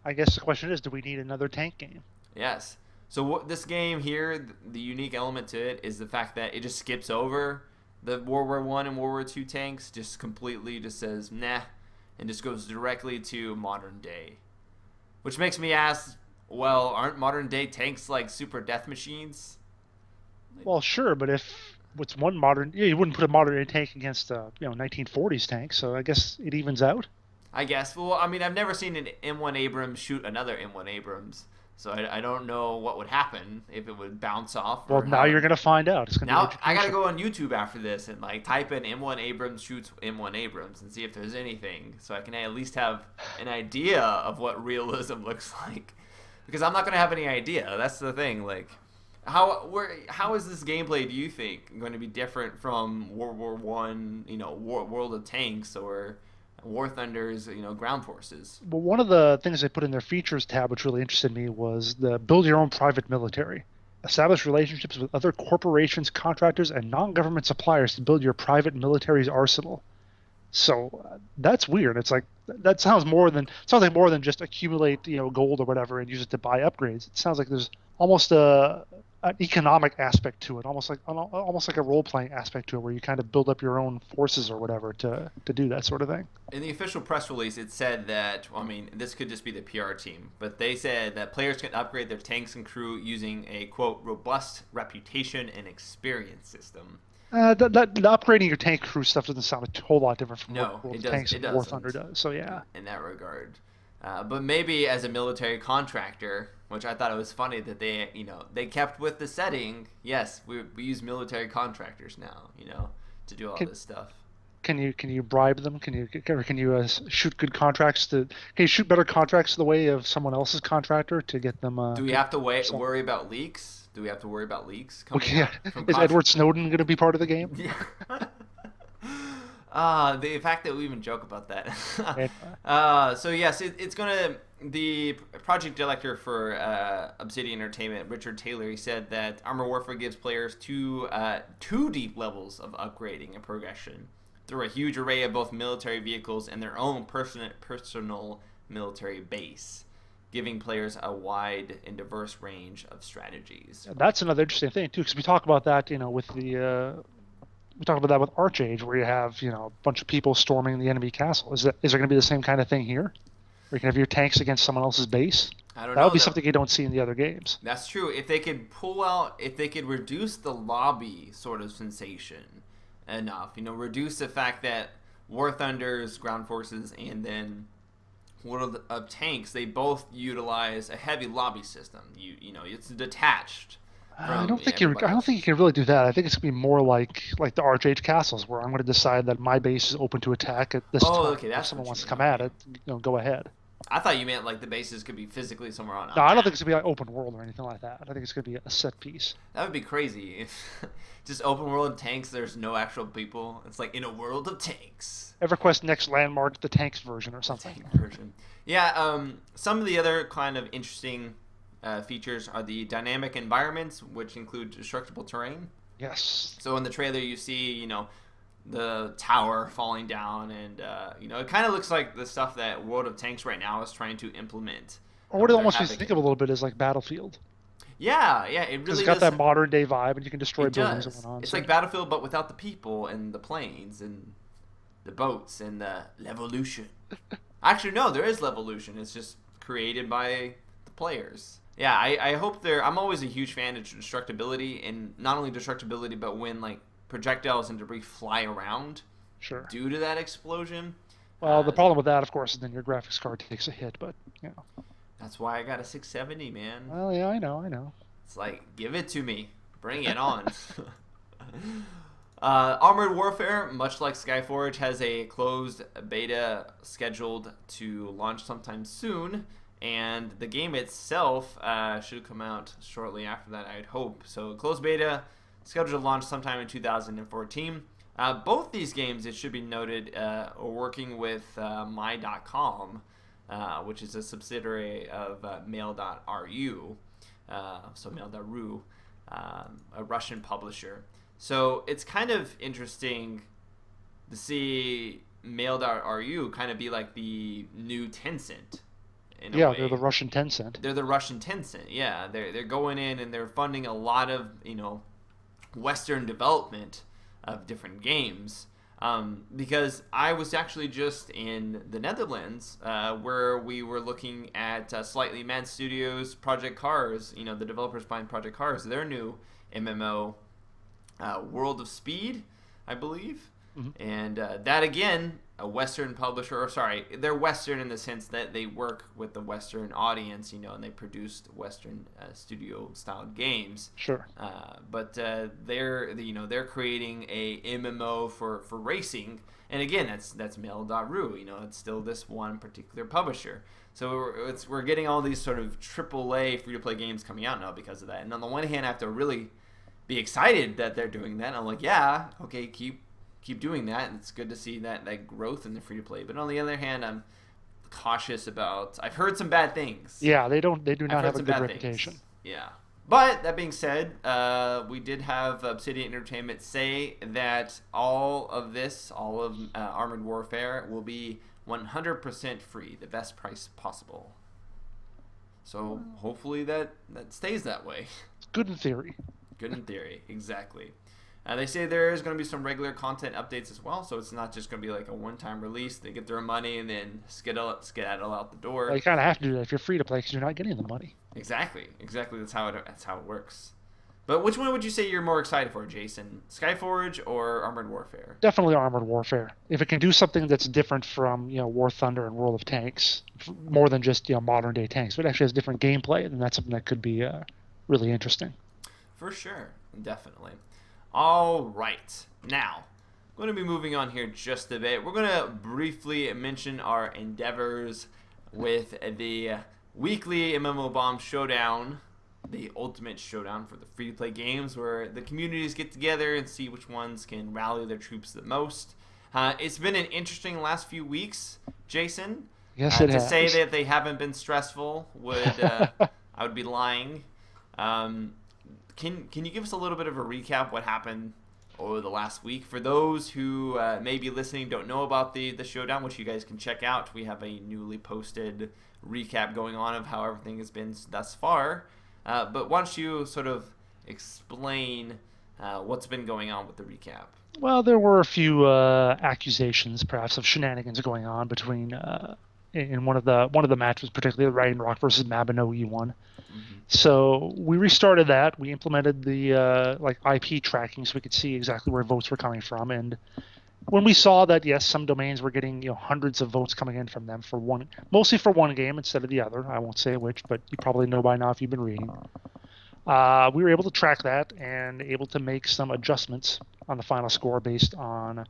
[SPEAKER 2] I guess the question is, do we need another tank game?
[SPEAKER 1] Yes. So this game here, the unique element to it is the fact that it just skips over the World War I and World War II tanks, just completely just says, nah, and just goes directly to modern day. Which makes me ask, well, aren't modern day tanks like super death machines?
[SPEAKER 2] Well, sure, but if what's one modern, you wouldn't put a modern day tank against 1940s tank, so I guess it evens out.
[SPEAKER 1] I guess. Well, I mean, I've never seen an M1 Abrams shoot another M1 Abrams, so I don't know what would happen if it would bounce off.
[SPEAKER 2] Well, now you're gonna find out. It's gonna
[SPEAKER 1] now
[SPEAKER 2] be
[SPEAKER 1] I gotta go on YouTube after this and like type in M1 Abrams shoots M1 Abrams and see if there's anything, so I can at least have an idea of what realism looks like. Because I'm not gonna have any idea. That's the thing. Like, how is this gameplay? Do you think going to be different from World War One? World of Tanks or War Thunder's, ground forces.
[SPEAKER 2] But one of the things they put in their features tab, which really interested me, was the build your own private military. Establish relationships with other corporations, contractors, and non-government suppliers to build your private military's arsenal. So that's weird. It's like that sounds like more than just accumulate gold or whatever and use it to buy upgrades. It sounds like there's almost an economic aspect to it, almost like a role-playing aspect to it, where you kind of build up your own forces or whatever to do that sort of thing.
[SPEAKER 1] In the official press release, it said that, this could just be the PR team, but they said that players can upgrade their tanks and crew using a, quote, robust reputation and experience system.
[SPEAKER 2] The upgrading your tank crew stuff doesn't sound a whole lot different from what Tanks and War Thunder does. So yeah,
[SPEAKER 1] in that regard. But maybe as a military contractor, which I thought it was funny that they kept with the setting. Yes, we use military contractors now, to do all this stuff.
[SPEAKER 2] Can you bribe them? Can you shoot good contracts Can you shoot better contracts the way of someone else's contractor to get them?
[SPEAKER 1] Do we have to worry about leaks? Do we have to worry about leaks?
[SPEAKER 2] Is Edward Snowden going to be part of the game?
[SPEAKER 1] Yeah. The fact that we even joke about that. So yes, it's gonna. The project director for Obsidian Entertainment, Richard Taylor, he said that Armor Warfare gives players two deep levels of upgrading and progression through a huge array of both military vehicles and their own personal military base, giving players a wide and diverse range of strategies.
[SPEAKER 2] That's another interesting thing too, because we talk about that, with the. We talked about that with ArcheAge, where you have a bunch of people storming the enemy castle. Is there going to be the same kind of thing here, where you can have your tanks against someone else's base?
[SPEAKER 1] I don't know.
[SPEAKER 2] That would be something you don't see in the other games.
[SPEAKER 1] That's true. If they could reduce the lobby sort of sensation enough, reduce the fact that War Thunder's ground forces and then World of Tanks, they both utilize a heavy lobby system. It's detached.
[SPEAKER 2] I don't think you can really do that. I think it's gonna be more like the ArcheAge castles, where I'm going to decide that my base is open to attack at this time.
[SPEAKER 1] Okay, that's
[SPEAKER 2] if someone wants to come at it, go ahead.
[SPEAKER 1] I thought you meant like the bases could be physically somewhere on.
[SPEAKER 2] No, I don't think it's gonna be like open world or anything like that. I think it's gonna be a set piece.
[SPEAKER 1] That would be crazy if just open world tanks. There's no actual people. It's like in a world of tanks.
[SPEAKER 2] EverQuest Next Landmark, the tanks version or something.
[SPEAKER 1] The tank version. Yeah. Some of the other kind of interesting features are the dynamic environments, which include destructible terrain.
[SPEAKER 2] Yes.
[SPEAKER 1] So in the trailer, you see, the tower falling down, and it kind of looks like the stuff that World of Tanks right now is trying to implement.
[SPEAKER 2] Or what it almost makes me think of a little bit is like Battlefield.
[SPEAKER 1] Yeah, it really.
[SPEAKER 2] It's got that modern day vibe, and you can destroy buildings and whatnot.
[SPEAKER 1] It's like Battlefield, but without the people and the planes and the boats and the Levolution. Actually, no, there is Levolution. It's just created by the players. Yeah, I hope I'm always a huge fan of destructibility, and not only destructibility, but when like projectiles and debris fly around.
[SPEAKER 2] Sure.
[SPEAKER 1] Due to that explosion.
[SPEAKER 2] Well, the problem with that, of course, is then your graphics card takes a hit, but
[SPEAKER 1] That's why I got a 670, man.
[SPEAKER 2] Well, yeah, I know.
[SPEAKER 1] It's like, give it to me. Bring it on. Armored Warfare, much like Skyforge, has a closed beta scheduled to launch sometime soon. And the game itself should come out shortly after that, I'd hope. So closed beta, scheduled to launch sometime in 2014. Both these games, it should be noted, are working with my.com, which is a subsidiary of mail.ru, so mail.ru, a Russian publisher. So it's kind of interesting to see Mail.ru kind of be like the new Tencent in a way.
[SPEAKER 2] They're the Russian Tencent.
[SPEAKER 1] They're the Russian Tencent. Yeah, they're going in and they're funding a lot of Western development of different games. Because I was actually just in the Netherlands where we were looking at Slightly Mad Studios' Project Cars, the developers behind Project Cars, their new MMO, World of Speed, I believe. Mm-hmm. And that, again, a Western publisher, they're Western in the sense that they work with the Western audience, and they produced Western studio-styled games.
[SPEAKER 2] Sure.
[SPEAKER 1] But they're creating a MMO for racing, and again, that's Mail.ru. It's still this one particular publisher. So we're getting all these sort of AAA free-to-play games coming out now because of that. And on the one hand, I have to really be excited that they're doing that. I'm like, yeah, okay, keep doing that, and it's good to see that growth in the free-to-play. But on the other hand, I'm cautious about... I've heard some bad things.
[SPEAKER 2] Yeah, they do not have a good reputation.
[SPEAKER 1] Things. Yeah. But that being said, we did have Obsidian Entertainment say that all of Armored Warfare will be 100% free, the best price possible. So hopefully that stays that way.
[SPEAKER 2] It's good in theory.
[SPEAKER 1] Good in theory, exactly. They say there is going to be some regular content updates as well, so it's not just going to be like a one-time release. They get their money and then skedaddle out the door.
[SPEAKER 2] Well, you kind of have to do that if you're free to play because you're not getting the money.
[SPEAKER 1] Exactly. That's how it works. But which one would you say you're more excited for, Jason? Skyforge or Armored Warfare?
[SPEAKER 2] Definitely Armored Warfare. If it can do something that's different from War Thunder and World of Tanks, more than just modern day tanks, but actually has different gameplay, then that's something that could be really interesting.
[SPEAKER 1] For sure, definitely. All right, now, I'm going to be moving on here just a bit. We're going to briefly mention our endeavors with the weekly MMOBomb Showdown, the ultimate showdown for the free-to-play games, where the communities get together and see which ones can rally their troops the most. It's been an interesting last few weeks, Jason.
[SPEAKER 2] Yes, it has.
[SPEAKER 1] To say that they haven't been stressful I would be lying. Can you give us a little bit of a recap what happened over the last week? For those who may be listening, don't know about the Showdown, which you guys can check out. We have a newly posted recap going on of how everything has been thus far. But why don't you sort of explain what's been going on with the recap?
[SPEAKER 2] Well, there were a few accusations, perhaps, of shenanigans going on between in one of the matches, particularly the Ragnarok versus Mabinogi one. Mm-hmm. So we restarted that. We implemented the IP tracking so we could see exactly where votes were coming from. And when we saw that, yes, some domains were getting hundreds of votes coming in from them mostly for one game instead of the other. I won't say which, but you probably know by now if you've been reading. We were able to track that and able to make some adjustments on the final score based on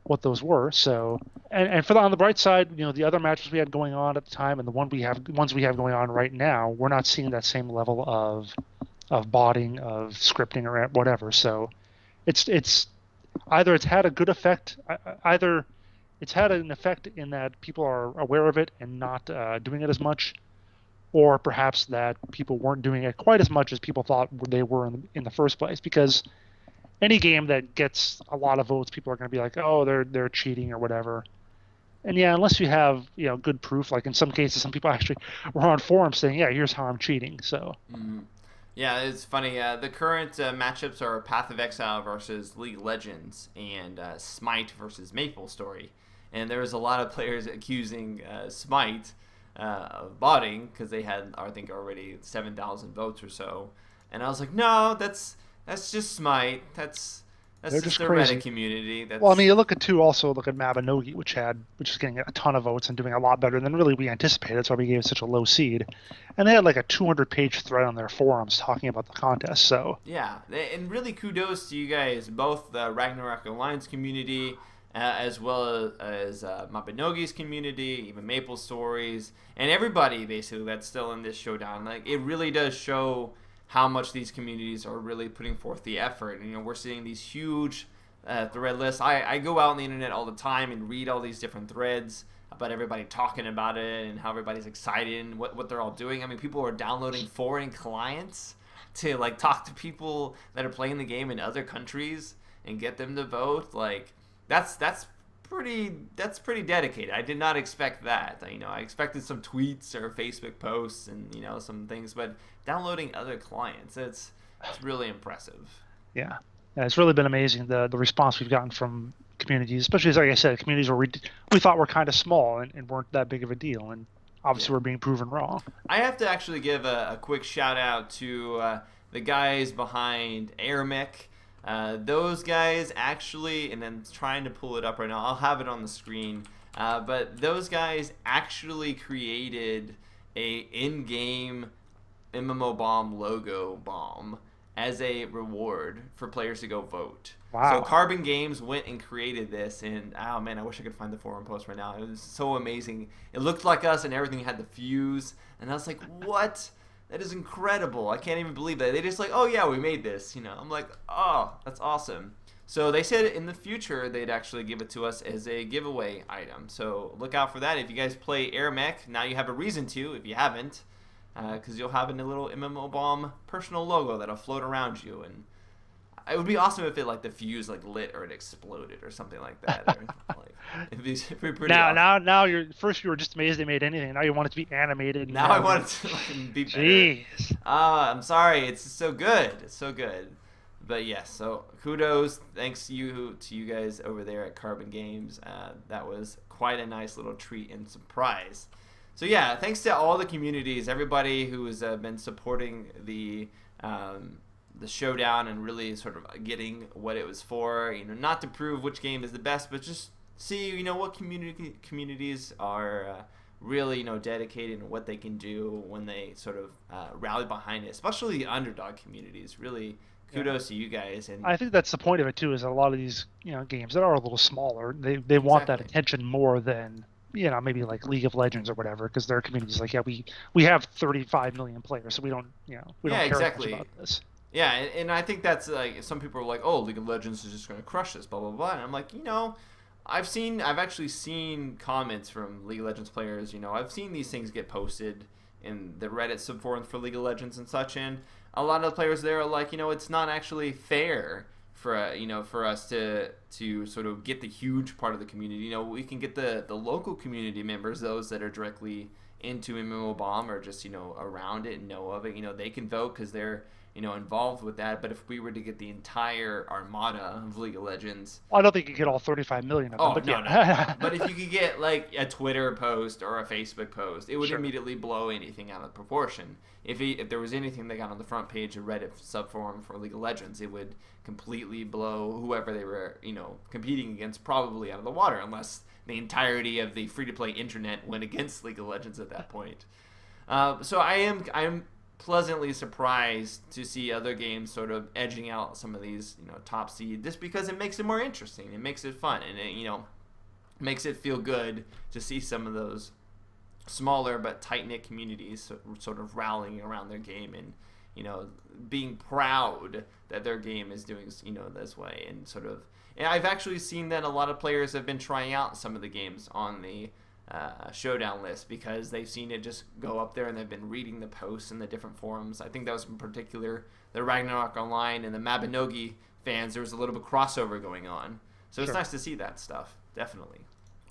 [SPEAKER 2] what those were. So, and on the bright side, the other matches we had going on at the time and the ones we have going on right now, we're not seeing that same level of botting, of scripting, or whatever. So, it's either it's had a good effect, either it's had an effect in that people are aware of it and not doing it as much, or perhaps that people weren't doing it quite as much as people thought they were in the first place. Because any game that gets a lot of votes, people are going to be like, oh, they're cheating or whatever. And yeah, unless you have good proof, like in some cases, some people actually were on forums saying, yeah, here's how I'm cheating. So.
[SPEAKER 1] Mm-hmm. Yeah, it's funny. The current matchups are Path of Exile versus League of Legends and Smite versus MapleStory. And there was a lot of players accusing Smite of botting because they had, I think, already 7,000 votes or so. And I was like, no, that's just Smite. That's just the Reddit community.
[SPEAKER 2] Well, I mean, you look at Mabinogi, which is getting a ton of votes and doing a lot better than really we anticipated. That's why we gave it such a low seed. And they had like a 200-page thread on their forums talking about the contest. So
[SPEAKER 1] yeah, and really kudos to you guys, both the Ragnarok Alliance community, as well as Mabinogi's community, even MapleStory's, and everybody basically that's still in this showdown. Like, it really does show how much these communities are really putting forth the effort. And, we're seeing these huge thread lists. I go out on the internet all the time and read all these different threads about everybody talking about it and how everybody's excited and what they're all doing. I mean, people are downloading foreign clients to talk to people that are playing the game in other countries and get them to vote. Like, that's pretty dedicated. I did not expect that. I expected some tweets or Facebook posts and some things, but downloading other clients, it's really impressive.
[SPEAKER 2] Yeah, it's really been amazing the response we've gotten from communities, especially as, like I said, communities where we thought were kind of small and weren't that big of a deal, and obviously we're being proven wrong.
[SPEAKER 1] I have to actually give a quick shout out to the guys behind Aren'tcha. Those guys actually, and I'm trying to pull it up right now. I'll have it on the screen. But those guys actually created a in-game MMOBomb logo bomb as a reward for players to go vote.
[SPEAKER 2] Wow.
[SPEAKER 1] So Carbon Games went and created this, and oh man, I wish I could find the forum post right now. It was so amazing. It looked like us, and everything had the fuse, and I was like, what? That is incredible. I can't even believe that. They just like, oh yeah, we made this. I'm like, oh, that's awesome. So they said in the future they'd actually give it to us as a giveaway item. So look out for that. If you guys play Aren'tcha, now you have a reason to. If you haven't, because you'll have a little MMOBomb personal logo that'll float around you, and it would be awesome if the fuse lit or it exploded or something like that. It'd be pretty awesome.
[SPEAKER 2] Now you're first you were just amazed they made anything. Now you want it to be animated.
[SPEAKER 1] Now I want it to be better.
[SPEAKER 2] Jeez.
[SPEAKER 1] I'm sorry. It's so good. It's so good. But yes, so kudos, thanks to you guys over there at Carbon Games. That was quite a nice little treat and surprise. So yeah, thanks to all the communities, everybody who has been supporting the Showdown and really sort of getting what it was for. Not to prove which game is the best, but just see what communities are really dedicated and what they can do when they sort of rally behind it, especially the underdog communities. Really kudos to you guys. And
[SPEAKER 2] I think that's the point of it too, is a lot of these games that are a little smaller, they want that attention more than maybe like League of Legends or whatever, because their community's like, yeah, we have 35 million players, so we don't care much about this.
[SPEAKER 1] Yeah, and I think that's like, some people are like, oh, League of Legends is just going to crush this, blah blah blah, and I'm like, I've actually seen comments from League of Legends players. I've seen these things get posted in the Reddit subforums for League of Legends and such, and a lot of the players there are like, it's not actually fair for for us to sort of get the huge part of the community. We can get the local community members, those that are directly into MMOBomb or just around it and know of it. They can vote because they're involved with that. But if we were to get the entire armada of League of Legends,
[SPEAKER 2] well, I don't think you get all 35 million of them.
[SPEAKER 1] Oh,
[SPEAKER 2] but
[SPEAKER 1] no,
[SPEAKER 2] yeah.
[SPEAKER 1] no. But if you could get like a Twitter post or a Facebook post, it would immediately blow anything out of proportion. If there was anything that got on the front page of Reddit subforum for League of Legends, it would completely blow whoever they were competing against probably out of the water, unless the entirety of the free-to-play internet went against League of Legends at that point. So I'm pleasantly surprised to see other games sort of edging out some of these top seed, just because it makes it more interesting, it makes it fun, and it makes it feel good to see some of those smaller but tight-knit communities sort of rallying around their game and being proud that their game is doing this way. And I've actually seen that a lot of players have been trying out some of the games on the Showdown list because they've seen it just go up there, and they've been reading the posts in the different forums. I think that was in particular the Ragnarok Online and the Mabinogi fans. There was a little bit of crossover going on, so it's nice to see that stuff, definitely.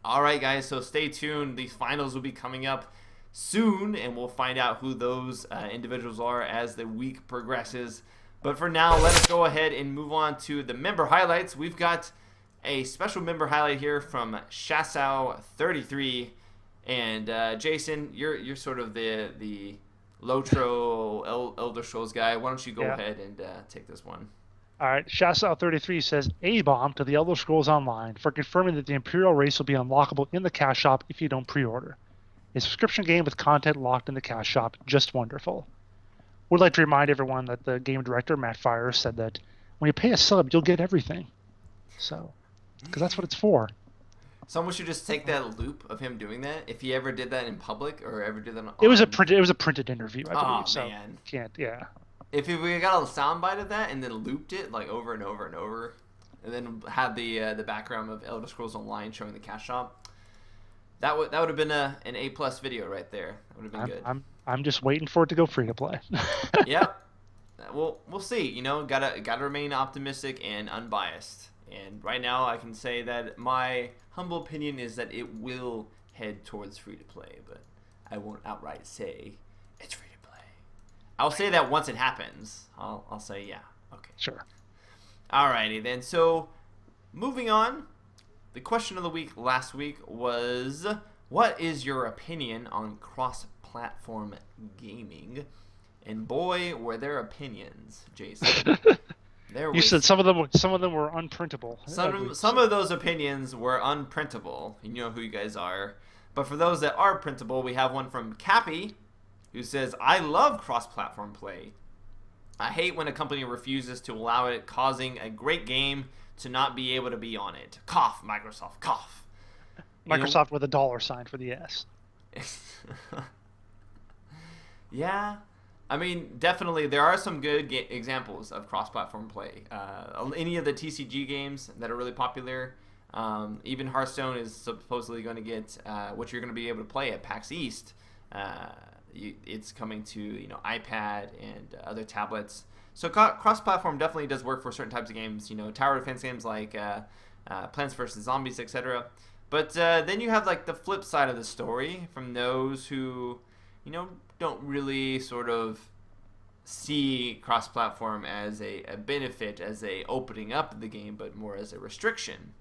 [SPEAKER 1] All right, guys, so stay tuned. These finals will be coming up soon, and we'll find out who those individuals are as the week progresses. But for now, let us go ahead and move on to the member highlights. We've got a special member highlight here from Shasau33, and Jason, you're sort of the Lotro Elder Scrolls guy. Why don't you go ahead and take this one?
[SPEAKER 2] All right, Shasau33 says, A-bomb to the Elder Scrolls Online for confirming that the Imperial race will be unlockable in the cash shop if you don't pre-order. A subscription game with content locked in the cash shop, just wonderful. Would like to remind everyone that the game director, Matt Fire, said that when you pay a sub, you'll get everything. So, because that's what it's for.
[SPEAKER 1] Someone should just take that loop of him doing that. If he ever did that in public or ever did that on...
[SPEAKER 2] It was a printed interview, I believe. So
[SPEAKER 1] man.
[SPEAKER 2] If
[SPEAKER 1] we got a soundbite of that and then looped it like over and over and over, and then had the background of Elder Scrolls Online showing the cash shop, that would have been an A+ video right there. That would have been good.
[SPEAKER 2] I'm just waiting for it to go free to play.
[SPEAKER 1] Yep. We'll see. Gotta remain optimistic and unbiased. And right now, I can say that my humble opinion is that it will head towards free-to-play, but I won't outright say it's free-to-play. I'll say that once it happens. I'll say, yeah, okay.
[SPEAKER 2] Sure.
[SPEAKER 1] Alrighty then. So, moving on, the question of the week last week was, what is your opinion on cross-platform gaming? And boy, were there opinions, Jason.
[SPEAKER 2] You said some of them were unprintable.
[SPEAKER 1] Some of those opinions were unprintable. You know who you guys are. But for those that are printable, we have one from Cappy, who says, I love cross-platform play. I hate when a company refuses to allow it, causing a great game to not be able to be on it. Cough, Microsoft, cough.
[SPEAKER 2] Microsoft with a $sign for the S.
[SPEAKER 1] Yeah. I mean, definitely, there are some good examples of cross-platform play. Any of the TCG games that are really popular, even Hearthstone is supposedly going to get what you're going to be able to play at PAX East. It's coming to iPad and other tablets. So cross-platform definitely does work for certain types of games. Tower defense games like Plants vs Zombies, etc. But then you have like the flip side of the story from those who don't really sort of see cross-platform as a benefit, as a opening up of the game, but more as a restriction.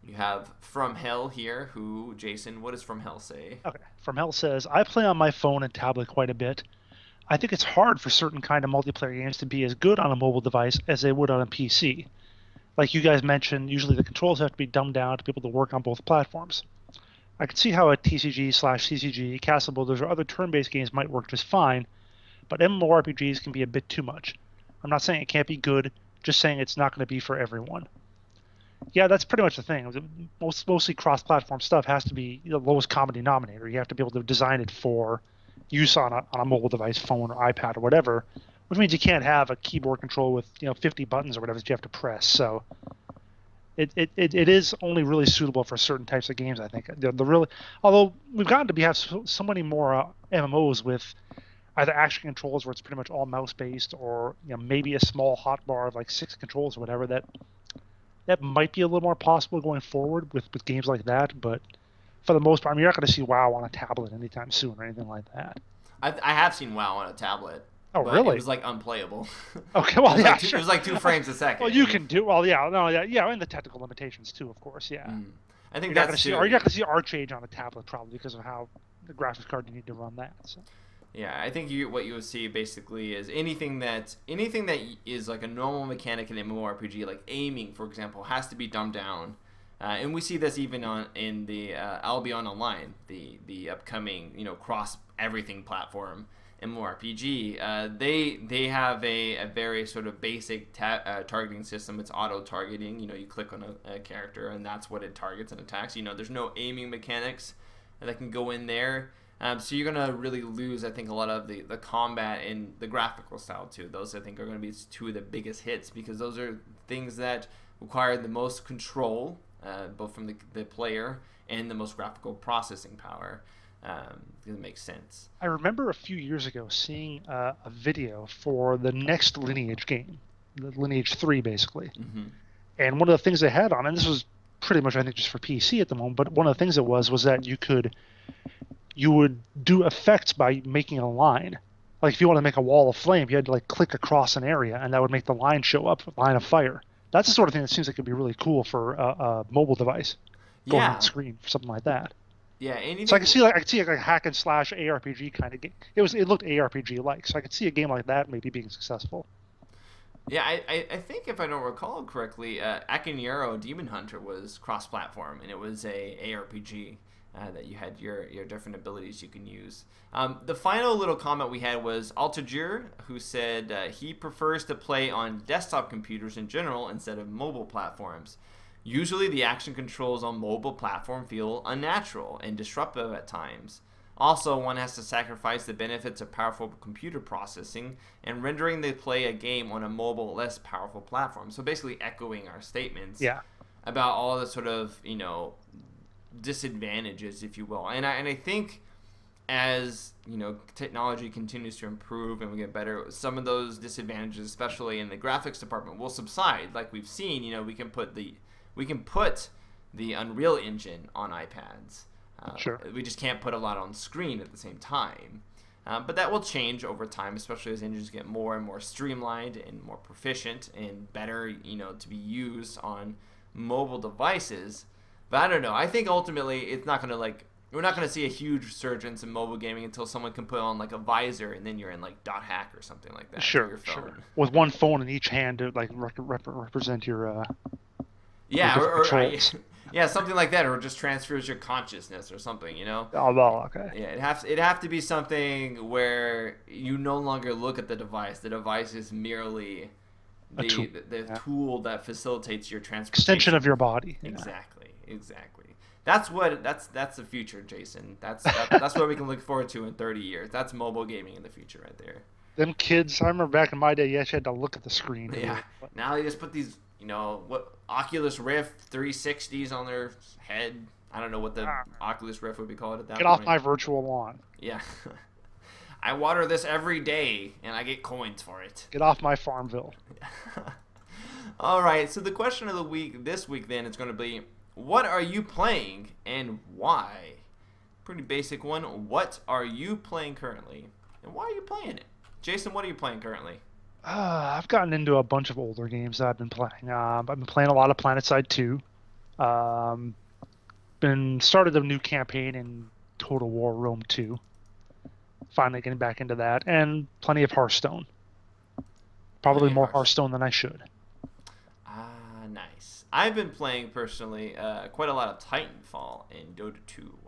[SPEAKER 1] You have From Hell here, who, Jason, what does From Hell say?
[SPEAKER 2] Okay. From Hell says, I play on my phone and tablet quite a bit. I think it's hard for certain kind of multiplayer games to be as good on a mobile device as they would on a PC. Like you guys mentioned, usually the controls have to be dumbed down to be able to work on both platforms. I can see how a TCG/CCG, castle builders, or other turn-based games might work just fine, but MMORPGs can be a bit too much. I'm not saying it can't be good, just saying it's not going to be for everyone. Yeah, that's pretty much the thing. Mostly cross-platform stuff has to be the lowest common denominator. You have to be able to design it for use on a mobile device, phone or iPad or whatever, which means you can't have a keyboard control with 50 buttons or whatever that you have to press. So it is only really suitable for certain types of games, I think. Although we've gotten to have so many more MMOs with either action controls where it's pretty much all mouse based, or maybe a small hotbar of like 6 controls or whatever, that might be a little more possible going forward with games like that. But for the most part, you're not going to see WoW on a tablet anytime soon or anything like that.
[SPEAKER 1] I have seen WoW on a tablet.
[SPEAKER 2] Oh, really?
[SPEAKER 1] It was like unplayable.
[SPEAKER 2] Okay, well, yeah,
[SPEAKER 1] sure. It was like 2 frames a second.
[SPEAKER 2] Well, you can do and the technical limitations too, of course, yeah.
[SPEAKER 1] I think
[SPEAKER 2] you're not going to see ArcheAge on a tablet probably because of how the graphics card you need to run that. So.
[SPEAKER 1] Yeah, I think what you would see basically is anything that is like a normal mechanic in MMORPG, like aiming, for example, has to be dumbed down. And we see this even in the Albion Online, the upcoming cross everything platform MMORPG. They have a very sort of basic targeting system. It's auto targeting. You click on a character and that's what it targets and attacks. There's no aiming mechanics that can go in there. So you're going to really lose, I think, a lot of the combat and the graphical style, too. Those, I think, are going to be 2 of the biggest hits because those are things that require the most control, both from the player and the most graphical processing power. It makes sense.
[SPEAKER 2] I remember a few years ago seeing a video for the next Lineage game, the Lineage 3, basically. Mm-hmm. And one of the things they had on, and this was pretty much, I think, just for PC at the moment, but one of the things it was that you would do effects by making a line. Like if you want to make a wall of flame, you had to like click across an area, and that would make the line show up, line of fire. That's the sort of thing that seems like it'd be really cool for a mobile device, going on the screen for something like that.
[SPEAKER 1] Yeah, anything.
[SPEAKER 2] So I could see like a hack and slash ARPG kind of game. It looked ARPG like, so I could see a game like that maybe being successful.
[SPEAKER 1] Yeah, I think if I don't recall correctly, Akinero Demon Hunter was cross-platform, and it was a ARPG. That you had your different abilities you can use. The final little comment we had was Altajir, who said he prefers to play on desktop computers in general instead of mobile platforms. Usually the action controls on mobile platform feel unnatural and disruptive at times. Also, one has to sacrifice the benefits of powerful computer processing and rendering the play a game on a mobile, less powerful platform. So basically echoing our statements about all the sort of, disadvantages, if you will. And I think as technology continues to improve and we get better, some of those disadvantages, especially in the graphics department, will subside. Like we've seen, we can put the Unreal Engine on iPads.
[SPEAKER 2] Sure.
[SPEAKER 1] We just can't put a lot on screen at the same time. But that will change over time, especially as engines get more and more streamlined and more proficient and better, to be used on mobile devices. But I don't know. I think ultimately it's not going to we're not going to see a huge resurgence in mobile gaming until someone can put on like a visor and then you're in like .hack or something like that.
[SPEAKER 2] Sure,
[SPEAKER 1] your phone.
[SPEAKER 2] sure. With one phone in each hand to like represent your
[SPEAKER 1] yeah,
[SPEAKER 2] your
[SPEAKER 1] yeah, something like that, or it just transfers your consciousness or something,
[SPEAKER 2] Oh, well, okay.
[SPEAKER 1] Yeah, it'd have to be something where you no longer look at the device. The device is merely the tool that facilitates your transportation.
[SPEAKER 2] Extension of your body.
[SPEAKER 1] Exactly. That's the future, Jason. That's what we can look forward to in 30 years. That's mobile gaming in the future right there.
[SPEAKER 2] Them kids, I remember back in my day, you actually had to look at the screen.
[SPEAKER 1] Yeah. Now they just put these, what Oculus Rift 360s on their head. I don't know what the Oculus Rift would be called at that point.
[SPEAKER 2] Get off my virtual lawn.
[SPEAKER 1] Yeah. I water this every day, and I get coins for it.
[SPEAKER 2] Get off my Farmville.
[SPEAKER 1] All right, so the question of the week this week then is going to be, what are you playing and why? Pretty basic one. What are you playing currently, and why are you playing it? Jason, what are you playing currently?
[SPEAKER 2] I've gotten into a bunch of older games that I've been playing. I've been playing a lot of PlanetSide 2. Started a new campaign in Total War Rome 2. Finally getting back into that, and plenty of Hearthstone. Probably more Hearthstone than I should.
[SPEAKER 1] Nice. I've been playing personally quite a lot of Titanfall in Dota 2.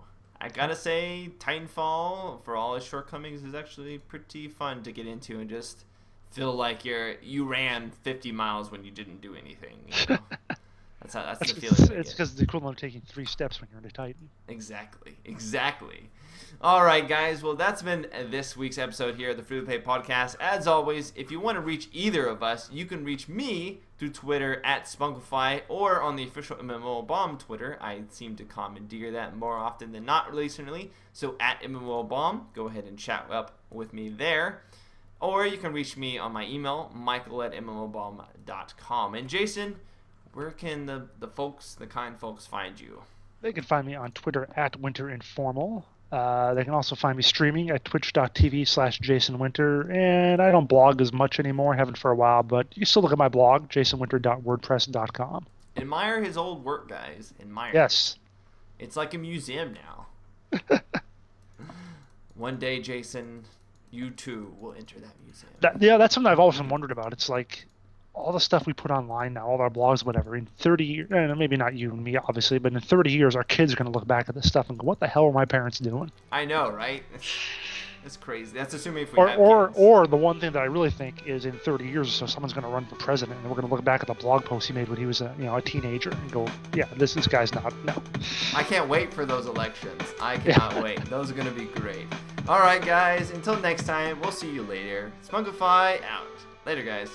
[SPEAKER 1] I gotta say, Titanfall, for all its shortcomings, is actually pretty fun to get into and just feel like you ran 50 miles when you didn't do anything. That's the feeling.
[SPEAKER 2] It's because it's the equivalent of taking 3 steps when you're in a Titan.
[SPEAKER 1] Exactly. All right, guys. Well, that's been this week's episode here of the Free to Play Podcast. As always, if you want to reach either of us, you can reach me through Twitter at Spunkify or on the official MMOBomb Twitter. I seem to commandeer that more often than not recently. So at MMOBomb, go ahead and chat up with me there. Or you can reach me on my email, michael@mmobomb.com. And Jason, where can the kind folks find you?
[SPEAKER 2] They can find me on Twitter at WinterInformal. They can also find me streaming at twitch.tv/JasonWinter. And I don't blog as much anymore, haven't for a while, but you can still look at my blog, jasonwinter.wordpress.com.
[SPEAKER 1] Admire his old work, guys. Admire.
[SPEAKER 2] Yes.
[SPEAKER 1] It's like a museum now. One day, Jason, you too will enter that museum.
[SPEAKER 2] That's something I've always wondered about. It's like all the stuff we put online now, all our blogs, whatever, in 30 years, maybe not you and me, obviously, but in 30 years, our kids are going to look back at this stuff and go, what the hell were my parents doing?
[SPEAKER 1] I know, right? It's crazy. That's assuming if we have kids.
[SPEAKER 2] Or the one thing that I really think is in 30 years or so, someone's going to run for president, and we're going to look back at the blog post he made when he was a teenager and go, yeah, this guy's not, no.
[SPEAKER 1] I can't wait for those elections. I cannot wait. Those are going to be great. All right, guys. Until next time, we'll see you later. Spunkify out. Later, guys.